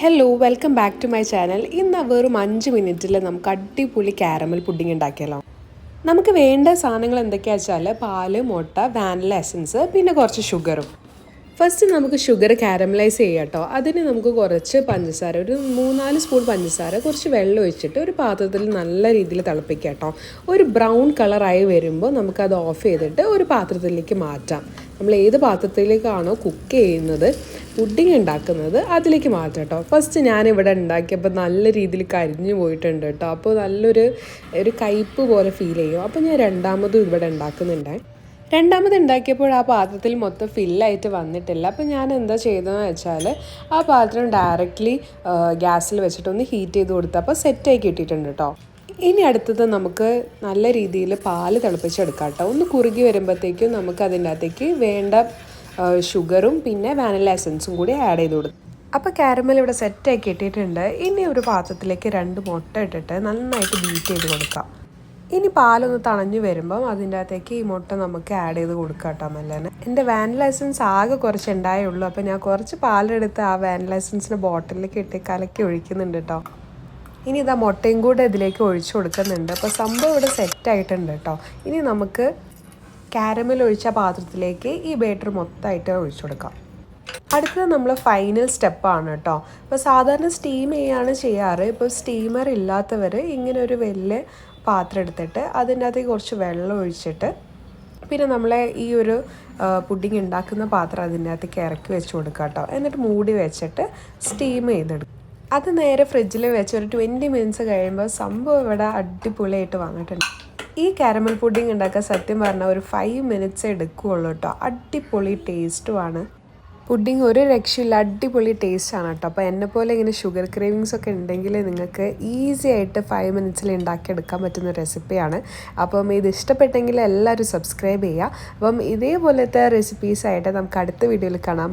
Hello welcome back to my channel. ഇന്ന് വെറും 5 മിനിറ്റിൽ നമുക്ക് അടിപൊളി കാരമൽ പുഡിംഗ് ഉണ്ടാക്കിയല്ലോ. നമുക്ക് വേണ്ട സാധനങ്ങൾ എന്തൊക്കെയാണെന്ന് വെച്ചാൽ പാല്, മുട്ട, വാനില എസൻസ്, പിന്നെ കുറച്ച് ഷുഗറും. ഫസ്റ്റ് നമുക്ക് ഷുഗർ കാരമലൈസ് ചെയ്യാം കേട്ടോ. അതിന് നമുക്ക് കുറച്ച് പഞ്ചസാര, ഒരു 3-4 സ്പൂൺ പഞ്ചസാര, കുറച്ച് വെള്ളം ഒഴിച്ചിട്ട് ഒരു പാത്രത്തിൽ നല്ല രീതിയിൽ തിളപ്പിക്കാം കേട്ടോ. ഒരു ബ്രൗൺ കളറായി വരുമ്പോൾ നമുക്കത് ഓഫ് ചെയ്തിട്ട് ഒരു പാത്രത്തിലേക്ക് മാറ്റാം. നമ്മൾ ഏത് പാത്രത്തിലേക്കാണോ കുക്ക് ചെയ്യുന്നത്, പുഡിംഗ് ഉണ്ടാക്കുന്നത്, അതിലേക്ക് മാറ്റാം കേട്ടോ. ഫസ്റ്റ് ഞാനിവിടെ ഉണ്ടാക്കിയപ്പോൾ നല്ല രീതിയിൽ കരിഞ്ഞു പോയിട്ടുണ്ട് കേട്ടോ. അപ്പോൾ നല്ലൊരു കയ്പ്പ് പോലെ ഫീൽ ചെയ്യും. അപ്പോൾ ഞാൻ രണ്ടാമതും ഇവിടെ ഉണ്ടാക്കുന്നുണ്ട്. രണ്ടാമത് ഉണ്ടാക്കിയപ്പോൾ ആ പാത്രത്തിൽ മൊത്തം ഫില്ലായിട്ട് വന്നിട്ടില്ല. അപ്പോൾ ഞാൻ എന്താ ചെയ്തതെന്ന് വെച്ചാൽ ആ പാത്രം ഡയറക്റ്റ്ലി ഗ്യാസിൽ വെച്ചിട്ടൊന്ന് ഹീറ്റ് ചെയ്ത് കൊടുത്ത് അപ്പോൾ സെറ്റായി കിട്ടിയിട്ടുണ്ട് കേട്ടോ. ഇനി അടുത്തത് നമുക്ക് നല്ല രീതിയിൽ പാല് തിളപ്പിച്ചെടുക്കാം കേട്ടോ. ഒന്ന് കുറുകി വരുമ്പോഴത്തേക്കും നമുക്ക് അതിൻ്റെ അകത്തേക്ക് വേണ്ട ഷുഗറും പിന്നെ വാനില എസൻസും കൂടി ആഡ് ചെയ്ത് കൊടുക്കും. അപ്പോൾ കാരമൽ ഇവിടെ സെറ്റാക്കി ഇട്ടിട്ടുണ്ട്. ഇനി ഒരു പാത്രത്തിലേക്ക് 2 മുട്ട ഇട്ടിട്ട് നന്നായിട്ട് ബീറ്റ് ചെയ്ത് കൊടുക്കാം. ഇനി പാലൊന്ന് തണഞ്ഞു വരുമ്പം അതിൻ്റെ അകത്തേക്ക് ഈ മുട്ട നമുക്ക് ആഡ് ചെയ്ത് കൊടുക്കാം കേട്ടോ. മെല്ലനെ എൻ്റെ വാനില എസൻസ് ആകെ കുറച്ച് ഉണ്ടായുള്ളൂ. അപ്പോൾ ഞാൻ കുറച്ച് പാലെടുത്ത് ആ വാനില എസൻസിൻ്റെ ബോട്ടിലേക്ക് ഇട്ട് കലക്കി ഒഴിക്കുന്നുണ്ട് കേട്ടോ. ഇനി ഇതാ മുട്ടയും കൂടെ ഇതിലേക്ക് ഒഴിച്ചു കൊടുക്കുന്നുണ്ട്. അപ്പോൾ സംഭവം ഇവിടെ സെറ്റായിട്ടുണ്ട് കേട്ടോ. ഇനി നമുക്ക് കാരമൽ ഒഴിച്ച പാത്രത്തിലേക്ക് ഈ ബാറ്റർ മൊത്തമായിട്ട് ഒഴിച്ചു കൊടുക്കാം. അടുത്തത് നമ്മൾ ഫൈനൽ സ്റ്റെപ്പാണ് കേട്ടോ. അപ്പോൾ സാധാരണ സ്റ്റീം ചെയ്യാണ് ചെയ്യാറ്. ഇപ്പോൾ സ്റ്റീമർ ഇല്ലാത്തവർ ഇങ്ങനെ ഒരു വലിയ പാത്രം എടുത്തിട്ട് അതിൻ്റെ അകത്തേക്ക് കുറച്ച് വെള്ളം ഒഴിച്ചിട്ട് പിന്നെ നമ്മളെ ഈ ഒരു പുഡിംഗ് ഉണ്ടാക്കുന്ന പാത്രം അതിൻ്റെ അകത്തേക്ക് ഇറക്കി വെച്ച് കൊടുക്കുക കേട്ടോ. എന്നിട്ട് മൂടി വെച്ചിട്ട് സ്റ്റീം ചെയ്തെടുക്കും. അത് നേരെ ഫ്രിഡ്ജിൽ വെച്ച് ഒരു 20 മിനിറ്റ്സ് കഴിയുമ്പോൾ സംഭവം ഇവിടെ അടിപൊളിയായിട്ട് വന്നിട്ടുണ്ട്. ഈ കാരമൽ പുഡിംഗ് ഉണ്ടാക്കാൻ സത്യം പറഞ്ഞാൽ ഒരു 5 മിനിറ്റ്സ് എടുക്കുകയുള്ളൂ കേട്ടോ. അടിപൊളി ടേസ്റ്റുമാണ്. പുഡിംഗ് ഒരു രക്ഷയില്ല, അടിപൊളി ടേസ്റ്റാണ് കേട്ടോ. അപ്പോൾ എന്നെപ്പോലെ ഇങ്ങനെ ഷുഗർ ക്രേവിങ്സ് ഒക്കെ ഉണ്ടെങ്കിൽ നിങ്ങൾക്ക് ഈസി ആയിട്ട് 5 മിനിറ്റ്സിൽ ഉണ്ടാക്കിയെടുക്കാൻ പറ്റുന്ന റെസിപ്പിയാണ്. അപ്പം ഇത് ഇഷ്ടപ്പെട്ടെങ്കിൽ എല്ലാവരും സബ്സ്ക്രൈബ് ചെയ്യുക. അപ്പം ഇതേപോലത്തെ റെസിപ്പീസായിട്ട് നമുക്ക് അടുത്ത വീഡിയോയിൽ കാണാം.